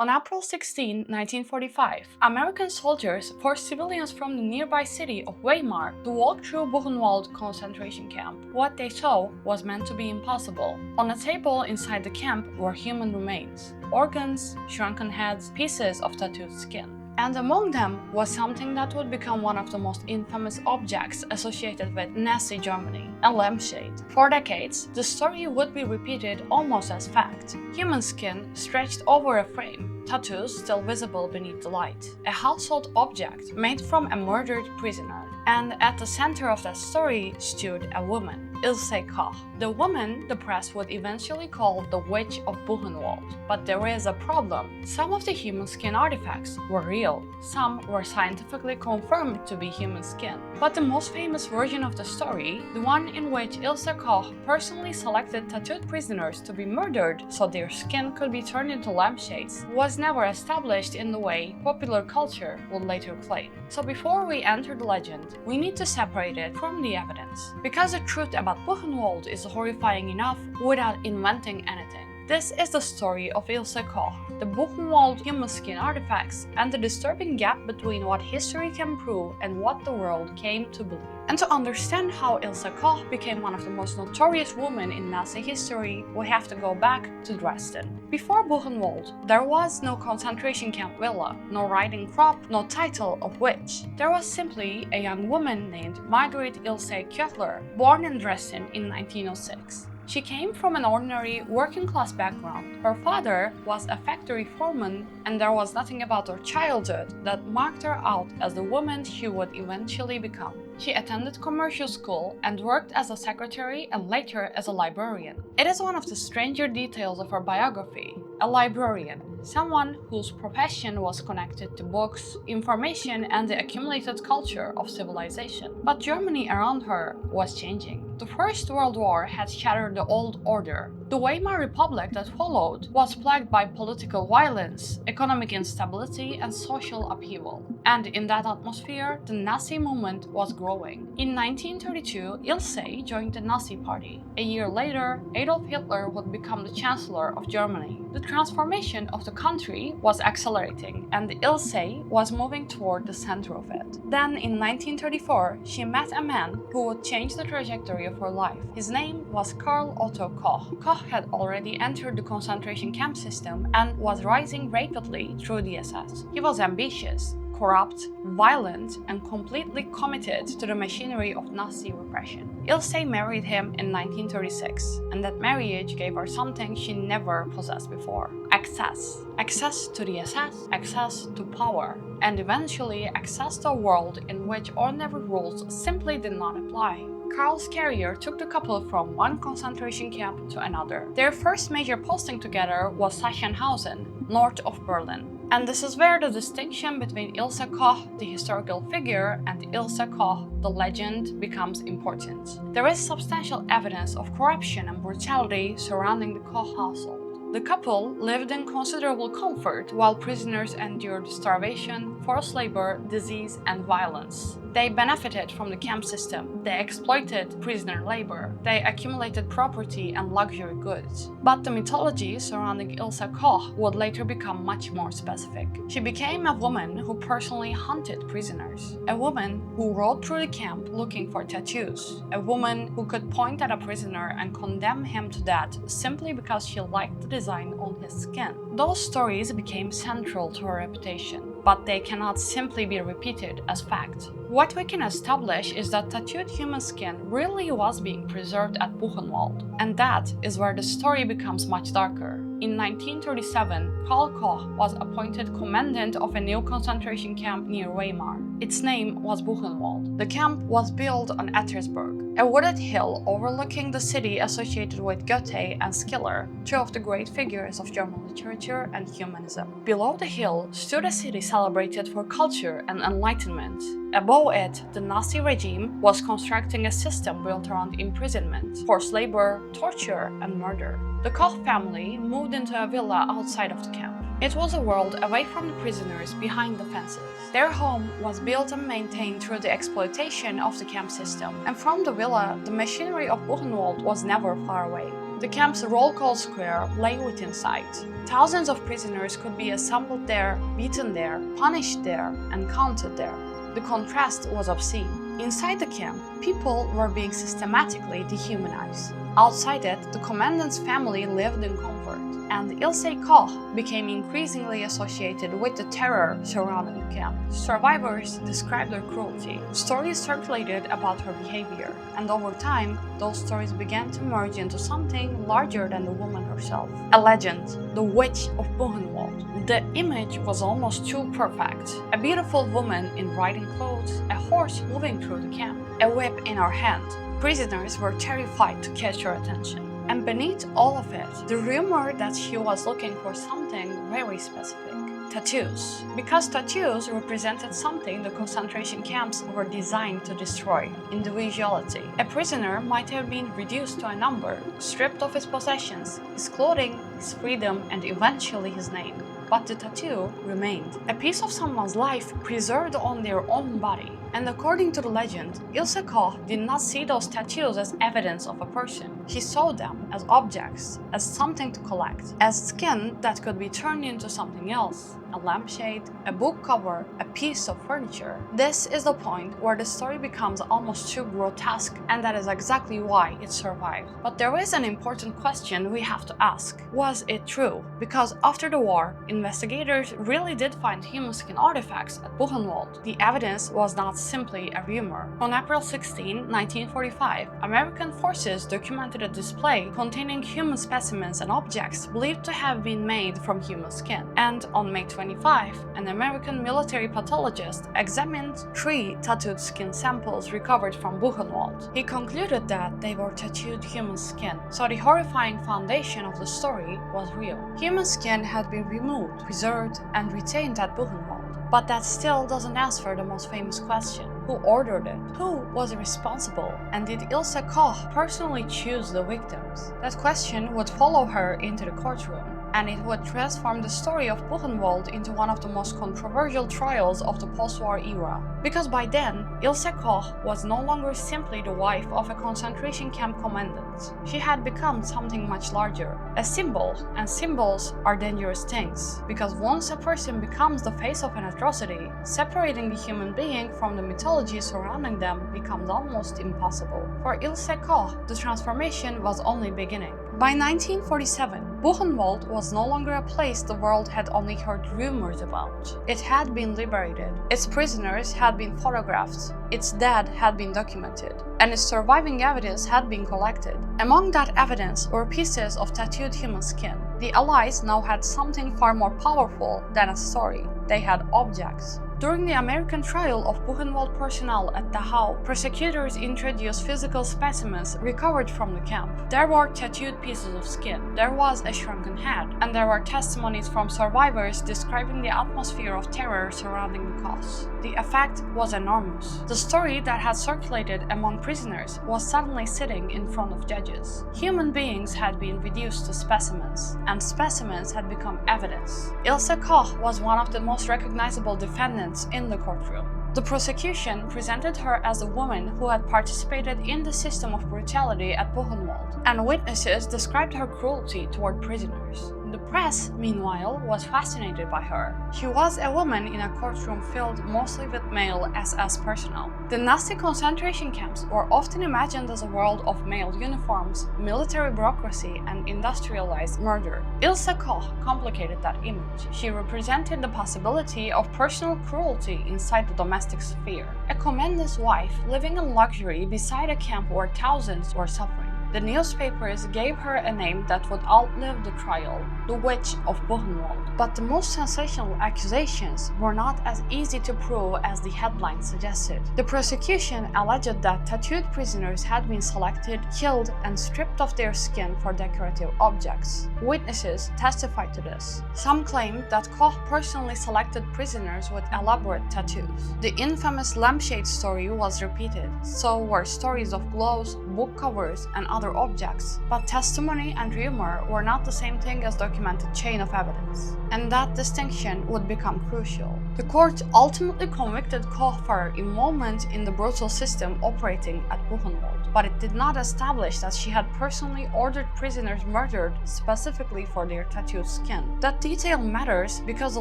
On April 16, 1945, American soldiers forced civilians from the nearby city of Weimar to walk through Buchenwald concentration camp. What they saw was meant to be impossible. On a table inside the camp were human remains, organs, shrunken heads, pieces of tattooed skin. And among them was something that would become one of the most infamous objects associated with Nazi Germany, a lampshade. For decades, the story would be repeated almost as fact. Human skin stretched over a frame, tattoos still visible beneath the light. A household object made from a murdered prisoner. And at the center of that story stood a woman, Ilse Koch. The woman the press would eventually call the Witch of Buchenwald. But there is a problem. Some of the human skin artifacts were real. Some were scientifically confirmed to be human skin. But the most famous version of the story, the one in which Ilse Koch personally selected tattooed prisoners to be murdered so their skin could be turned into lampshades, was never established in the way popular culture would later claim. So before we enter the legend, we need to separate it from the evidence. Because the truth about Buchenwald is horrifying enough without inventing anything. This is the story of Ilse Koch, the Buchenwald human skin artifacts, and the disturbing gap between what history can prove and what the world came to believe. And to understand how Ilse Koch became one of the most notorious women in Nazi history, we have to go back to Dresden. Before Buchenwald, there was no concentration camp villa, no riding crop, no title of witch. There was simply a young woman named Margaret Ilse Koch, born in Dresden in 1906. She came from an ordinary working-class background. Her father was a factory foreman, and there was nothing about her childhood that marked her out as the woman she would eventually become. She attended commercial school and worked as a secretary and later as a librarian. It is one of the stranger details of her biography. A librarian, someone whose profession was connected to books, information, and the accumulated culture of civilization. But Germany around her was changing. The First World War had shattered the old order. The Weimar Republic that followed was plagued by political violence, economic instability, and social upheaval. And in that atmosphere, the Nazi movement was growing. In 1932, Ilse joined the Nazi Party. A year later, Adolf Hitler would become the Chancellor of Germany. The transformation of the country was accelerating, and Ilse was moving toward the center of it. Then, in 1934, she met a man who would change the trajectory of her life. His name was Karl Otto Koch. Koch had already entered the concentration camp system and was rising rapidly through the SS. He was ambitious, corrupt, violent, and completely committed to the machinery of Nazi repression. Ilse married him in 1936, and that marriage gave her something she never possessed before: access. Access to the SS, access to power, and eventually access to a world in which ordinary rules simply did not apply. Karl's career took the couple from one concentration camp to another. Their first major posting together was Sachsenhausen, north of Berlin. And this is where the distinction between Ilse Koch, the historical figure, and Ilse Koch, the legend, becomes important. There is substantial evidence of corruption and brutality surrounding the Koch household. The couple lived in considerable comfort while prisoners endured starvation, forced labor, disease, and violence. They benefited from the camp system, they exploited prisoner labor, they accumulated property and luxury goods. But the mythology surrounding Ilse Koch would later become much more specific. She became a woman who personally hunted prisoners, a woman who rode through the camp looking for tattoos, a woman who could point at a prisoner and condemn him to death simply because she liked the design on his skin. Those stories became central to her reputation, but they cannot simply be repeated as fact. What we can establish is that tattooed human skin really was being preserved at Buchenwald, and that is where the story becomes much darker. In 1937, Karl Koch was appointed commandant of a new concentration camp near Weimar. Its name was Buchenwald. The camp was built on Attersberg, a wooded hill overlooking the city associated with Goethe and Schiller, two of the great figures of German literature and humanism. Below the hill stood a city celebrated for culture and enlightenment. Above it, the Nazi regime was constructing a system built around imprisonment, forced labor, torture, and murder. The Koch family moved into a villa outside of the camp. It was a world away from the prisoners behind the fences. Their home was built and maintained through the exploitation of the camp system, and from the villa, the machinery of Buchenwald was never far away. The camp's roll call square lay within sight. Thousands of prisoners could be assembled there, beaten there, punished there, and counted there. The contrast was obscene. Inside the camp, people were being systematically dehumanized. Outside it, the commandant's family lived in comfort, and Ilse Koch became increasingly associated with the terror surrounding the camp. Survivors described her cruelty. Stories circulated about her behavior, and over time, those stories began to merge into something larger than the woman herself. A legend, the Witch of Buchenwald. The image was almost too perfect. A beautiful woman in riding clothes, a horse moving through the camp, a whip in her hand. Prisoners were terrified to catch her attention. And beneath all of it, the rumor that she was looking for something very specific. Tattoos. Because tattoos represented something the concentration camps were designed to destroy: individuality. A prisoner might have been reduced to a number, stripped of his possessions, his clothing, his freedom, and eventually his name. But the tattoo remained. A piece of someone's life preserved on their own body. And according to the legend, Ilse Koch did not see those tattoos as evidence of a person. She saw them as objects, as something to collect, as skin that could be turned into something else. A lampshade, a book cover, a piece of furniture. This is the point where the story becomes almost too grotesque, and that is exactly why it survived. But there is an important question we have to ask. Was it true? Because after the war, investigators really did find human skin artifacts at Buchenwald. The evidence was not simply a rumor. On April 16, 1945, American forces documented a display containing human specimens and objects believed to have been made from human skin. And on May 25, an American military pathologist examined 3 tattooed skin samples recovered from Buchenwald. He concluded that they were tattooed human skin, so the horrifying foundation of the story was real. Human skin had been removed, preserved, and retained at Buchenwald. But that still doesn't answer the most famous question. Who ordered it? Who was responsible? And did Ilse Koch personally choose the victims? That question would follow her into the courtroom, and it would transform the story of Buchenwald into one of the most controversial trials of the post-war era. Because by then, Ilse Koch was no longer simply the wife of a concentration camp commandant. She had become something much larger, a symbol, and symbols are dangerous things. Because once a person becomes the face of an atrocity, separating the human being from the mythology surrounding them becomes almost impossible. For Ilse Koch, the transformation was only beginning. By 1947, Buchenwald was no longer a place the world had only heard rumors about. It had been liberated, its prisoners had been photographed, its dead had been documented, and its surviving evidence had been collected. Among that evidence were pieces of tattooed human skin. The Allies now had something far more powerful than a story. They had objects. During the American trial of Buchenwald personnel at Dachau, prosecutors introduced physical specimens recovered from the camp. There were tattooed pieces of skin, there was a shrunken head, and there were testimonies from survivors describing the atmosphere of terror surrounding the cause. The effect was enormous. The story that had circulated among prisoners was suddenly sitting in front of judges. Human beings had been reduced to specimens, and specimens had become evidence. Ilse Koch was one of the most recognizable defendants in the courtroom. The prosecution presented her as a woman who had participated in the system of brutality at Buchenwald, and witnesses described her cruelty toward prisoners. The press, meanwhile, was fascinated by her. She was a woman in a courtroom filled mostly with male SS personnel. The Nazi concentration camps were often imagined as a world of male uniforms, military bureaucracy, and industrialized murder. Ilse Koch complicated that image. She represented the possibility of personal cruelty inside the domestic sphere. A commandant's wife living in luxury beside a camp where thousands were suffering. The newspapers gave her a name that would outlive the trial, the Witch of Buchenwald. But the most sensational accusations were not as easy to prove as the headline suggested. The prosecution alleged that tattooed prisoners had been selected, killed, and stripped of their skin for decorative objects. Witnesses testified to this. Some claimed that Koch personally selected prisoners with elaborate tattoos. The infamous lampshade story was repeated, so were stories of gloves, book covers, and other objects. But testimony and rumor were not the same thing as documented chain of evidence. and that distinction would become crucial. The court ultimately convicted Koch for her involvement in the brutal system operating at Buchenwald, but it did not establish that she had personally ordered prisoners murdered specifically for their tattooed skin. That detail matters because the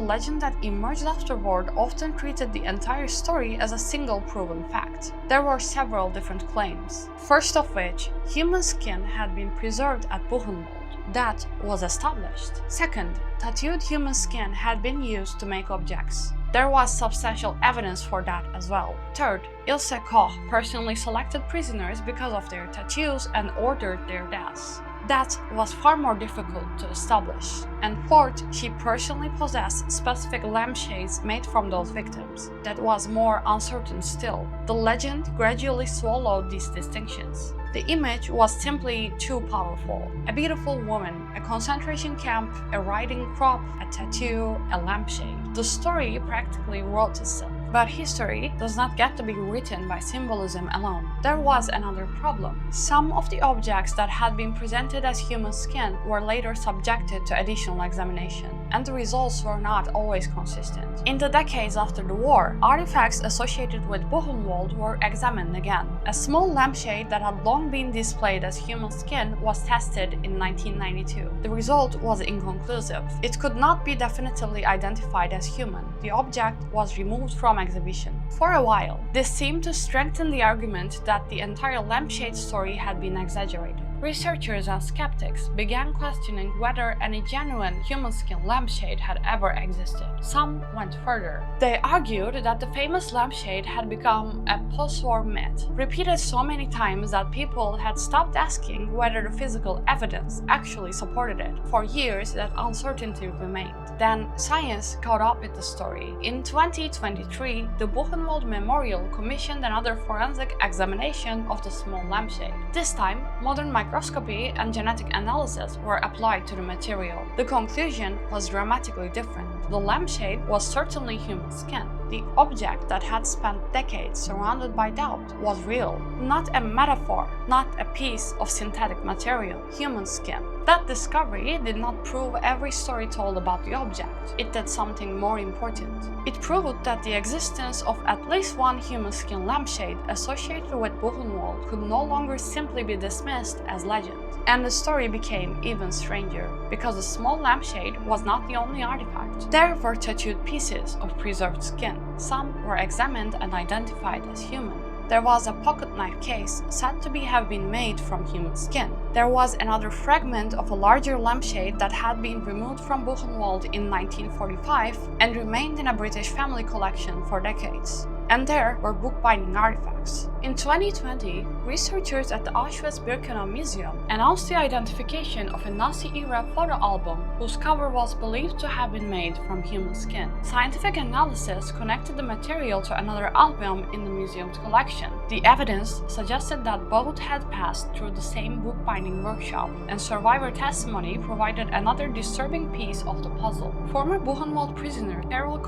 legend that emerged afterward often treated the entire story as a single proven fact. There were several different claims, first of which, human skin had been preserved at Buchenwald. That was established. Second, tattooed human skin had been used to make objects. There was substantial evidence for that as well. Third, Ilse Koch personally selected prisoners because of their tattoos and ordered their deaths. That was far more difficult to establish. And fourth, she personally possessed specific lampshades made from those victims. That was more uncertain still. The legend gradually swallowed these distinctions. The image was simply too powerful. A beautiful woman, a concentration camp, a riding crop, a tattoo, a lampshade. The story practically wrote itself. But history does not get to be written by symbolism alone. There was another problem. Some of the objects that had been presented as human skin were later subjected to additional examination, and the results were not always consistent. In the decades after the war, artifacts associated with Buchenwald were examined again. A small lampshade that had long been displayed as human skin was tested in 1992. The result was inconclusive. It could not be definitively identified as human. The object was removed from exhibition. For a while, this seemed to strengthen the argument that the entire lampshade story had been exaggerated. Researchers and skeptics began questioning whether any genuine human skin lampshade had ever existed. Some went further. They argued that the famous lampshade had become a postwar myth, repeated so many times that people had stopped asking whether the physical evidence actually supported it. For years, that uncertainty remained. Then, science caught up with the story. In 2023, the Buchenwald Memorial commissioned another forensic examination of the small lampshade. This time, modern microscopy and genetic analysis were applied to the material. The conclusion was dramatically different. The lampshade was certainly human skin. The object that had spent decades surrounded by doubt was real, not a metaphor, not a piece of synthetic material, human skin. That discovery did not prove every story told about the object. It did something more important. It proved that the existence of at least one human skin lampshade associated with Buchenwald could no longer simply be dismissed as legend. And the story became even stranger, because the small lampshade was not the only artifact. There were tattooed pieces of preserved skin. Some were examined and identified as human. There was a pocket knife case said to have been made from human skin. There was another fragment of a larger lampshade that had been removed from Buchenwald in 1945 and remained in a British family collection for decades. And there were bookbinding artifacts. In 2020, researchers at the Auschwitz-Birkenau Museum announced the identification of a Nazi-era photo album whose cover was believed to have been made from human skin. Scientific analysis connected the material to another album in the museum's collection. The evidence suggested that both had passed through the same bookbinding workshop, and survivor testimony provided another disturbing piece of the puzzle. Former Buchenwald prisoner Karl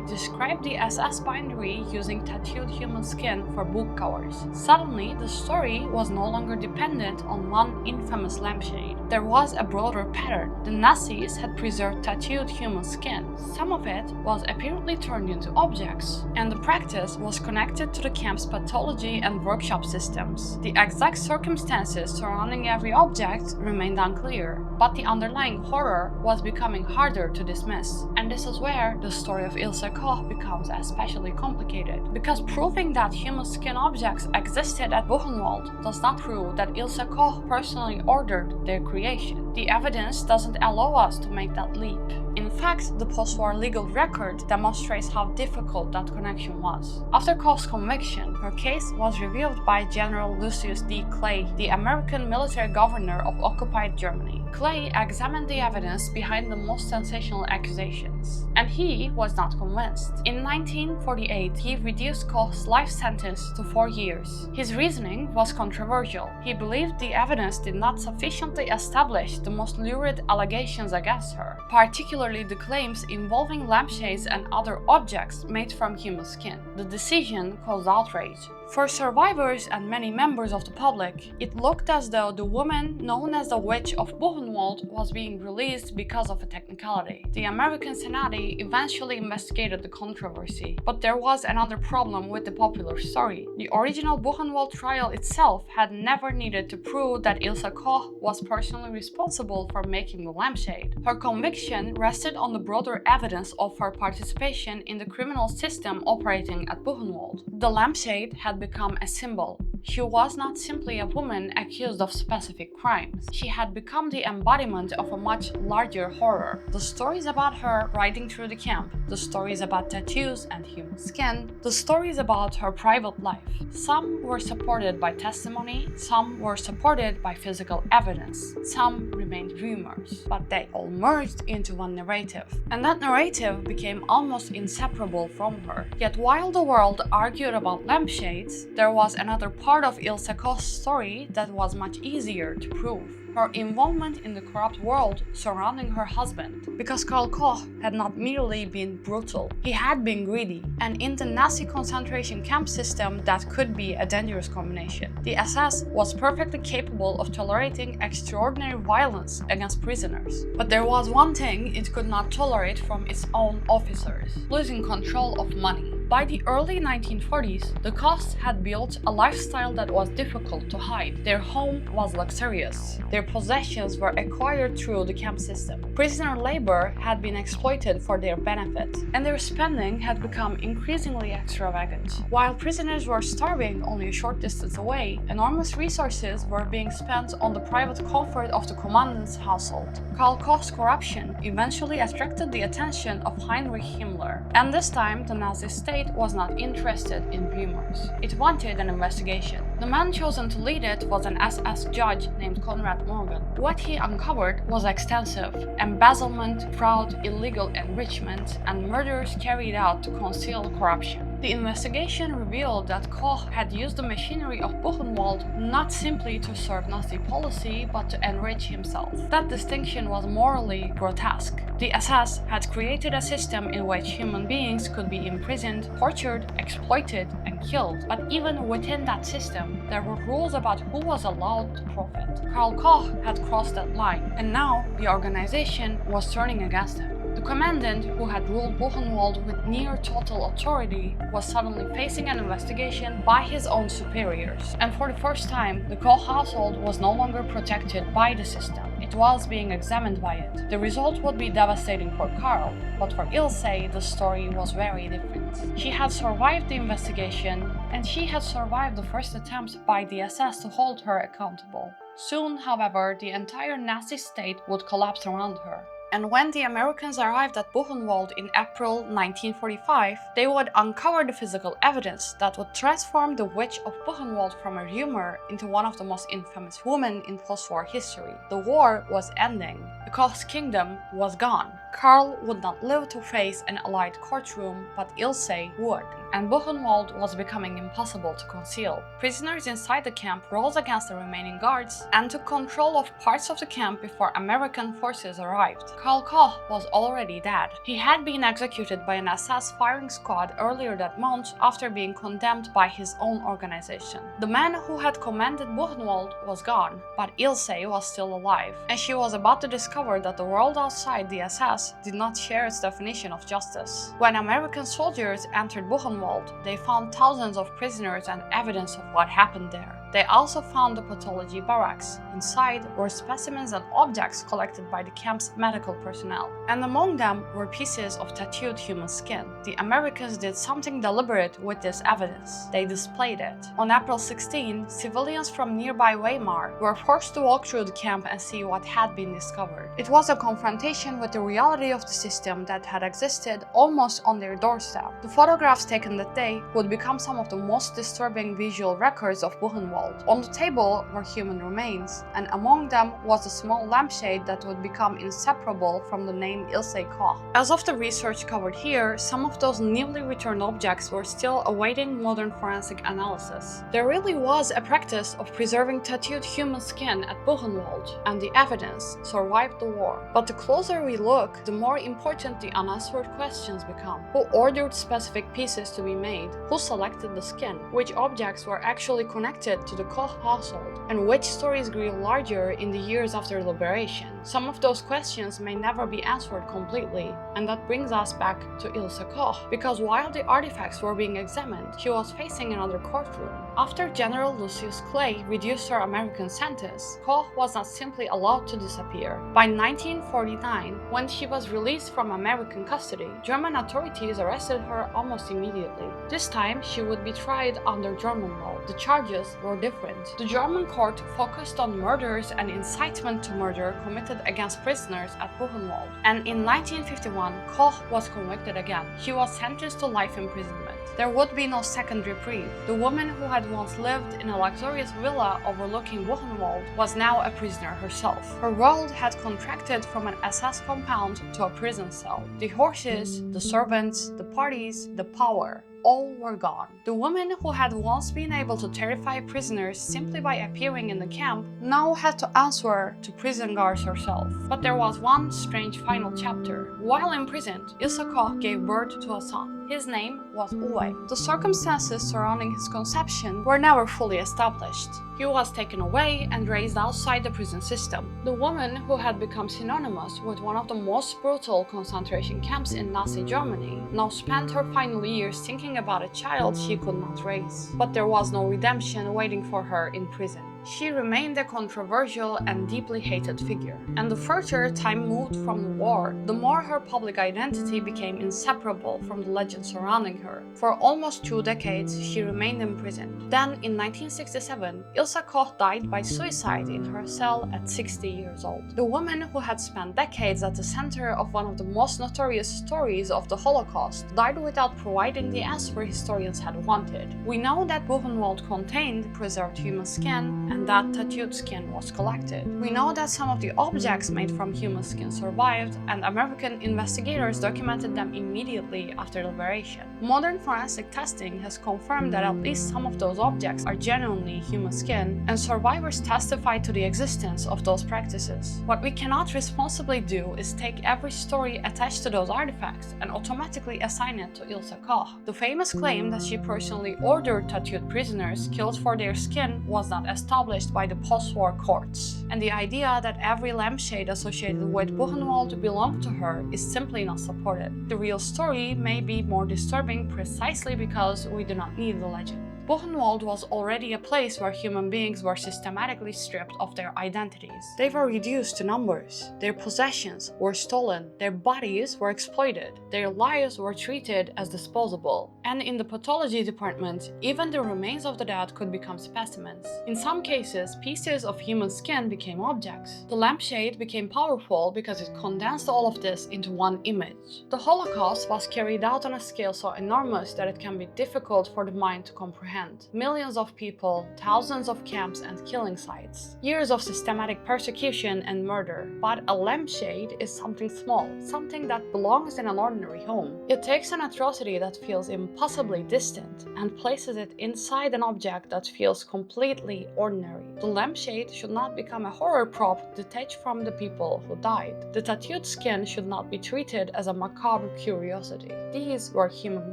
described the SS bindery using tattooed human skin for book covers. Suddenly, the story was no longer dependent on one infamous lampshade. There was a broader pattern. The Nazis had preserved tattooed human skin. Some of it was apparently turned into objects, and the practice was connected to the camp's pathology and workshop systems. The exact circumstances surrounding every object remained unclear, but the underlying horror was becoming harder to dismiss. And this is where the story of Ilse Koch becomes especially complicated, because proving that human skin objects existed at Buchenwald does not prove that Ilse Koch personally ordered their creation. The evidence doesn't allow us to make that leap. In fact, the post-war legal record demonstrates how difficult that connection was. After Koch's conviction, her case was reviewed by General Lucius D. Clay, the American military governor of occupied Germany. Clay examined the evidence behind the most sensational accusations, and he was not convinced. In 1948, he reduced Koch's life sentence to 4 years. His reasoning was controversial. He believed the evidence did not sufficiently establish the most lurid allegations against her, particularly the claims involving lampshades and other objects made from human skin. The decision caused outrage. For survivors and many members of the public, it looked as though the woman known as the Witch of Buchenwald was being released because of a technicality. The American Senate eventually investigated the controversy, but there was another problem with the popular story. The original Buchenwald trial itself had never needed to prove that Ilse Koch was personally responsible for making the lampshade. Her conviction rested on the broader evidence of her participation in the criminal system operating at Buchenwald. The lampshade had become a symbol. She was not simply a woman accused of specific crimes. She had become the embodiment of a much larger horror. The stories about her riding through the camp, the stories about tattoos and human skin, the stories about her private life. Some were supported by testimony, some were supported by physical evidence, some remained rumors, but they all merged into one narrative. And that narrative became almost inseparable from her. Yet while the world argued about lampshades, there was another part of Ilse Koch's story that was much easier to prove. Her involvement in the corrupt world surrounding her husband. Because Karl Koch had not merely been brutal, he had been greedy, and in the Nazi concentration camp system that could be a dangerous combination. The SS was perfectly capable of tolerating extraordinary violence against prisoners. But there was one thing it could not tolerate from its own officers: losing control of money. By the early 1940s, the Kochs had built a lifestyle that was difficult to hide. Their home was luxurious. Their possessions were acquired through the camp system. Prisoner labor had been exploited for their benefit, and their spending had become increasingly extravagant. While prisoners were starving only a short distance away, enormous resources were being spent on the private comfort of the commandant's household. Karl Koch's corruption eventually attracted the attention of Heinrich Himmler, and this time the Nazi state was not interested in rumors. It wanted an investigation. The man chosen to lead it was an SS judge named Konrad Morgan. What he uncovered was extensive: embezzlement, fraud, illegal enrichment, and murders carried out to conceal corruption. The investigation revealed that Koch had used the machinery of Buchenwald not simply to serve Nazi policy, but to enrich himself. That distinction was morally grotesque. The SS had created a system in which human beings could be imprisoned, tortured, exploited, and killed. But even within that system, there were rules about who was allowed to profit. Karl Koch had crossed that line, and now the organization was turning against him. The commandant, who had ruled Buchenwald with near total authority, was suddenly facing an investigation by his own superiors. And for the first time, the Koch household was no longer protected by the system. It was being examined by it. The result would be devastating for Karl, but for Ilse, the story was very different. She had survived the investigation, and she had survived the first attempt by the SS to hold her accountable. Soon, however, the entire Nazi state would collapse around her. And when the Americans arrived at Buchenwald in April 1945, they would uncover the physical evidence that would transform the Witch of Buchenwald from a rumor into one of the most infamous women in post-war history. The war was ending. The Koch's kingdom was gone. Karl would not live to face an Allied courtroom, but Ilse would. And Buchenwald was becoming impossible to conceal. Prisoners inside the camp rose against the remaining guards and took control of parts of the camp before American forces arrived. Karl Koch was already dead. He had been executed by an SS firing squad earlier that month after being condemned by his own organization. The man who had commanded Buchenwald was gone, but Ilse was still alive, and she was about to discover that the world outside the SS did not share its definition of justice. When American soldiers entered Buchenwald, they found thousands of prisoners and evidence of what happened there. They also found the pathology barracks. Inside were specimens and objects collected by the camp's medical personnel, and among them were pieces of tattooed human skin. The Americans did something deliberate with this evidence. They displayed it. On April 16, civilians from nearby Weimar were forced to walk through the camp and see what had been discovered. It was a confrontation with the reality of the system that had existed almost on their doorstep. The photographs taken that day would become some of the most disturbing visual records of Buchenwald. Buchenwald. On the table were human remains, and among them was a small lampshade that would become inseparable from the name Ilse Koch. As of the research covered here, some of those newly returned objects were still awaiting modern forensic analysis. There really was a practice of preserving tattooed human skin at Buchenwald, and the evidence survived the war. But the closer we look, the more important the unanswered questions become. Who ordered specific pieces to be made? Who selected the skin? Which objects were actually connected to the Koch household? And which stories grew larger in the years after liberation? Some of those questions may never be answered completely, and that brings us back to Ilse Koch, because while the artifacts were being examined, she was facing another courtroom. After General Lucius Clay reduced her American sentence, Koch was not simply allowed to disappear. By 1949, when she was released from American custody, German authorities arrested her almost immediately. This time, she would be tried under German law. The charges were different. The German court focused on murders and incitement to murder committed against prisoners at Buchenwald. And in 1951, Koch was convicted again. She was sentenced to life imprisonment. There would be no second reprieve. The woman who had once lived in a luxurious villa overlooking Buchenwald was now a prisoner herself. Her world had contracted from an SS compound to a prison cell. The horses, the servants, the parties, the power, all were gone. The woman who had once been able to terrify prisoners simply by appearing in the camp now had to answer to prison guards herself. But there was one strange final chapter. While imprisoned, Ilse Koch gave birth to a son. His name was Uwe. The circumstances surrounding his conception were never fully established. He was taken away and raised outside the prison system. The woman who had become synonymous with one of the most brutal concentration camps in Nazi Germany now spent her final years thinking about a child she could not raise. But there was no redemption waiting for her in prison. She remained a controversial and deeply hated figure. And the further time moved from the war, the more her public identity became inseparable from the legend surrounding her. For almost 2 decades, she remained imprisoned. Then, in 1967, Ilse Koch died by suicide in her cell at 60 years old. The woman who had spent decades at the center of one of the most notorious stories of the Holocaust died without providing the answer historians had wanted. We know that Buchenwald contained preserved human skin, and that tattooed skin was collected. We know that some of the objects made from human skin survived, and American investigators documented them immediately after liberation. Modern forensic testing has confirmed that at least some of those objects are genuinely human skin, and survivors testified to the existence of those practices. What we cannot responsibly do is take every story attached to those artifacts and automatically assign it to Ilse Koch. The famous claim that she personally ordered tattooed prisoners killed for their skin was not established by the post-war courts, and the idea that every lampshade associated with Buchenwald belonged to her is simply not supported. The real story may be more disturbing precisely because we do not need the legend. Buchenwald was already a place where human beings were systematically stripped of their identities. They were reduced to numbers. Their possessions were stolen. Their bodies were exploited. Their lives were treated as disposable. And in the pathology department, even the remains of the dead could become specimens. In some cases, pieces of human skin became objects. The lampshade became powerful because it condensed all of this into one image. The Holocaust was carried out on a scale so enormous that it can be difficult for the mind to comprehend. Millions of people, thousands of camps and killing sites, years of systematic persecution and murder. But a lampshade is something small, something that belongs in an ordinary home. It takes an atrocity that feels impossibly distant and places it inside an object that feels completely ordinary. The lampshade should not become a horror prop detached from the people who died. The tattooed skin should not be treated as a macabre curiosity. These were human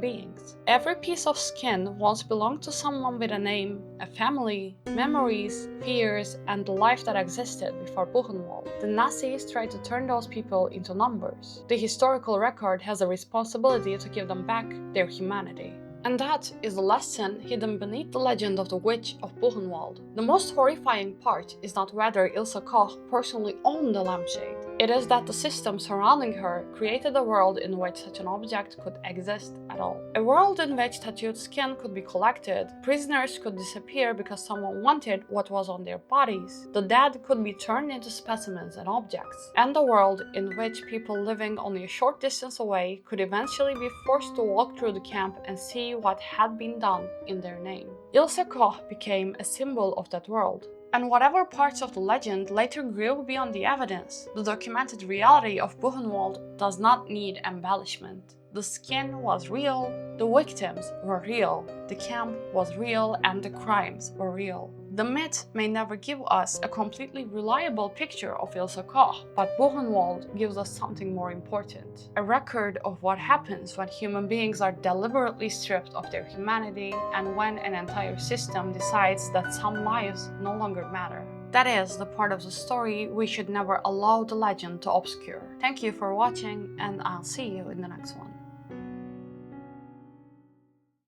beings. Every piece of skin once belonged to someone with a name, a family, memories, fears, and the life that existed before Buchenwald. The Nazis tried to turn those people into numbers. The historical record has a responsibility to give them back their humanity. And that is the lesson hidden beneath the legend of the Witch of Buchenwald. The most horrifying part is not whether Ilse Koch personally owned the lampshade. It is that the system surrounding her created a world in which such an object could exist at all. A world in which tattooed skin could be collected, prisoners could disappear because someone wanted what was on their bodies, the dead could be turned into specimens and objects, and a world in which people living only a short distance away could eventually be forced to walk through the camp and see what had been done in their name. Ilse Koch became a symbol of that world. And whatever parts of the legend later grew beyond the evidence, the documented reality of Buchenwald does not need embellishment. The skin was real, the victims were real, the camp was real, and the crimes were real. The myth may never give us a completely reliable picture of Ilse Koch, but Buchenwald gives us something more important: a record of what happens when human beings are deliberately stripped of their humanity and when an entire system decides that some lives no longer matter. That is the part of the story we should never allow the legend to obscure. Thank you for watching, and I'll see you in the next one.